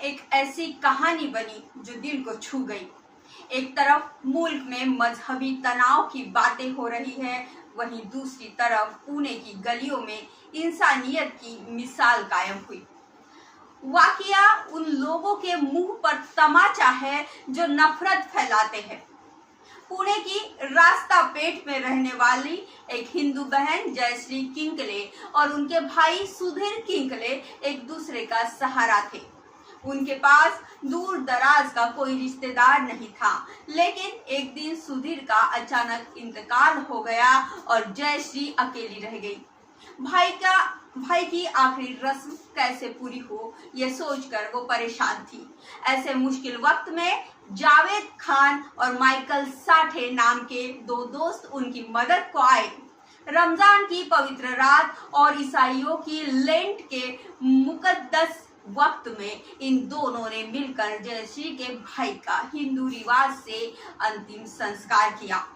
एक ऐसी कहानी बनी जो दिल को छू गई। एक तरफ मुल्क में मजहबी तनाव की बातें हो रही है, वहीं दूसरी तरफ पुणे की गलियों में इंसानियत की मिसाल कायम हुई। वाकया उन लोगों के मुंह पर तमाचा है जो नफरत फैलाते हैं। पुणे की रास्ता पेट में रहने वाली एक हिंदू बहन जयश्री किंकले और उनके भाई सुधीर किंकले एक दूसरे का सहारा थे। उनके पास दूर दराज का कोई रिश्तेदार नहीं था, लेकिन एक दिन सुधीर का अचानक इंतकाल हो गया और जयश्री अकेली रह गई। भाई की आखिरी रस्म कैसे पूरी हो, ये सोचकर वो परेशान थी। ऐसे मुश्किल वक्त में जावेद खान और माइकल साठे नाम के दो दोस्त उनकी मदद को आए। रमजान की पवित्र रात और ईसाइयों की लेंट के मुकद्दस वक्त में इन दोनों ने मिलकर जयश्री के भाई का हिंदू रिवाज से अंतिम संस्कार किया।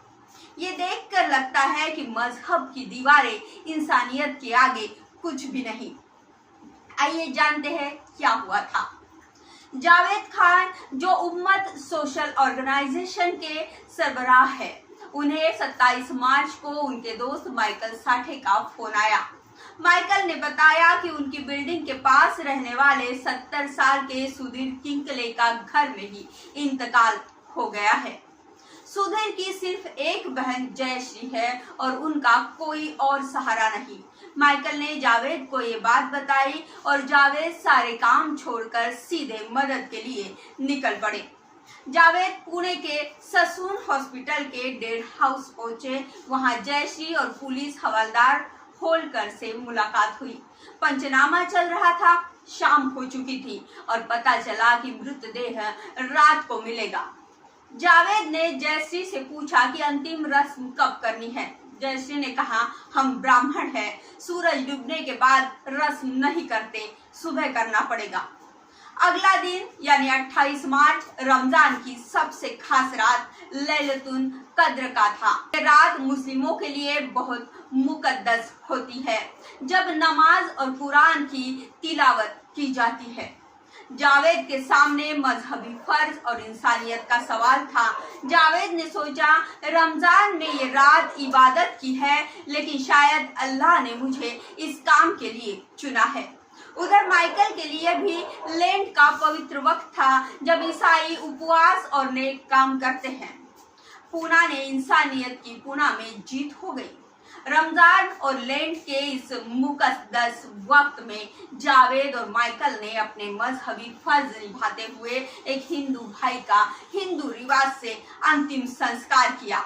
ये देखकर लगता है कि मजहब की दीवारें इंसानियत के आगे कुछ भी नहीं। आइए जानते हैं क्या हुआ था। जावेद खान जो उम्मत सोशल ऑर्गेनाइजेशन के सरबराह है, उन्हें 27 मार्च को उनके दोस्त माइकल साठे का फोन आया। माइकल ने बताया कि उनकी बिल्डिंग के पास रहने वाले 70 साल के सुधीर किंकले का घर में ही इंतकाल हो गया है। सुधीर की सिर्फ एक बहन जयश्री है और उनका कोई और सहारा नहीं। माइकल ने जावेद को ये बात बताई और जावेद सारे काम छोड़कर सीधे मदद के लिए निकल पड़े। जावेद पुणे के ससून हॉस्पिटल के डेड हाउस पहुंचे। वहां जयश्री और पुलिस हवलदार होलकर से मुलाकात हुई। पंचनामा चल रहा था, शाम हो चुकी थी और पता चला कि मृतदेह रात को मिलेगा। जावेद ने जयश्री से पूछा कि अंतिम रस्म कब करनी है। जयश्री ने कहा, हम ब्राह्मण हैं, सूरज डूबने के बाद रस्म नहीं करते, सुबह करना पड़ेगा। अगला दिन यानी 28 मार्च रमजान की सबसे खास रात लैलतुल कद्र का था। ये रात मुस्लिमों के लिए बहुत मुकद्दस होती है, जब नमाज और कुरान की तिलावत की जाती है। जावेद के सामने मजहबी फर्ज और इंसानियत का सवाल था। जावेद ने सोचा, रमजान में ये रात इबादत की है, लेकिन शायद अल्लाह ने मुझे इस काम के लिए चुना है। उधर माइकल के लिए भी लेंट का पवित्र वक्त था, जब ईसाई उपवास और नेक काम करते हैं। पूना ने इंसानियत की पुना में जीत हो गई। रमजान और लेंट के इस मुकद्दस वक्त में जावेद और माइकल ने अपने मजहबी फर्ज निभाते हुए एक हिंदू भाई का हिंदू रिवाज से अंतिम संस्कार किया।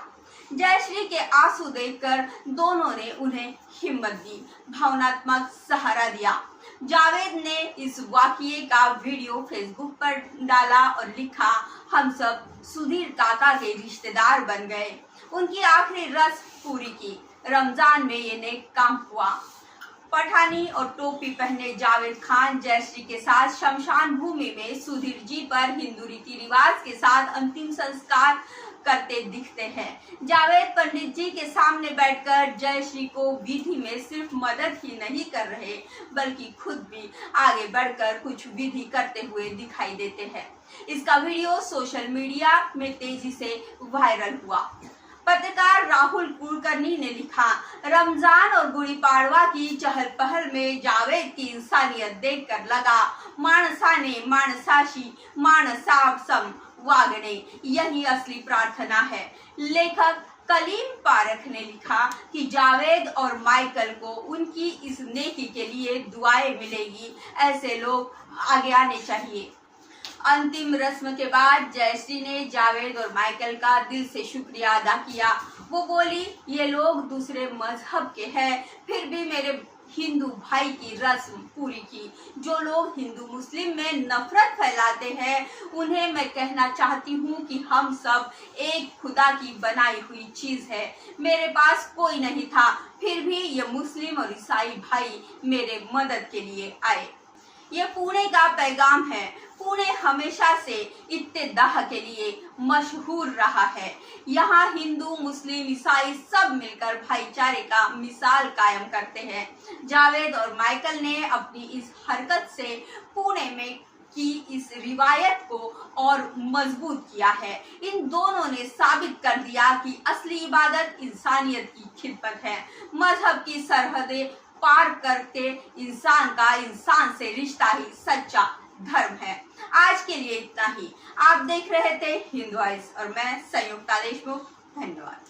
जयश्री के आंसू देखकर दोनों ने उन्हें हिम्मत दी, भावनात्मक सहारा दिया। जावेद ने इस वाकये का वीडियो फेसबुक पर डाला और लिखा, हम सब सुधीर काका के रिश्तेदार बन गए, उनकी आखिरी रस्म पूरी की। रमजान में ये नेक काम हुआ। पठानी और टोपी पहने जावेद खान जयश्री के साथ शमशान भूमि में सुधीर जी पर हिंदू रीति रिवाज के साथ अंतिम संस्कार करते दिखते हैं। जावेद पंडित जी के सामने बैठकर जयश्री को विधि में सिर्फ मदद ही नहीं कर रहे, बल्कि खुद भी आगे बढ़कर कुछ विधि करते हुए दिखाई देते हैं। इसका वीडियो सोशल मीडिया में तेजी से वायरल हुआ। पत्रकार राहुल कुलकर्णी ने लिखा, रमजान और गुड़ी पाड़वा की चहल पहल में जावेद की इंसानियत देखकर लगा, माणसाने माणसाशी माणसासम वागणे, यही असली प्रार्थना है। लेखक कलीम पारख ने लिखा कि जावेद और माइकल को उनकी इस नेकी के लिए दुआएं मिलेगी। ऐसे लोग आगे आने चाहिए। अंतिम रस्म के बाद जयश्री ने जावेद और माइकल का दिल से शुक्रिया अदा किया। वो बोली, ये लोग दूसरे मजहब के हैं, फिर भी मेरे हिंदू भाई की रस्म पूरी की। जो लोग हिंदू मुस्लिम में नफरत फैलाते हैं, उन्हें मैं कहना चाहती हूँ कि हम सब एक खुदा की बनाई हुई चीज है। मेरे पास कोई नहीं था, फिर भी ये मुस्लिम और ईसाई भाई मेरे मदद के लिए आए। ये पुणे का पैगाम है। पुणे हमेशा से इत्तेदाह के लिए मशहूर रहा है। यहाँ हिंदू मुस्लिम ईसाई सब मिलकर भाईचारे का मिसाल कायम करते हैं। जावेद और माइकल ने अपनी इस हरकत से पुणे में की इस इस रिवायत को और मजबूत किया है। इन दोनों ने साबित कर दिया कि असली इबादत इंसानियत की खिदमत है। मजहब की सरहदें पार करके इंसान का इंसान से रिश्ता ही सच्चा धर्म है। आज के लिए इतना ही। आप देख रहे थे हिंद वॉइस और मैं संयुक्ता देशमुख। धन्यवाद।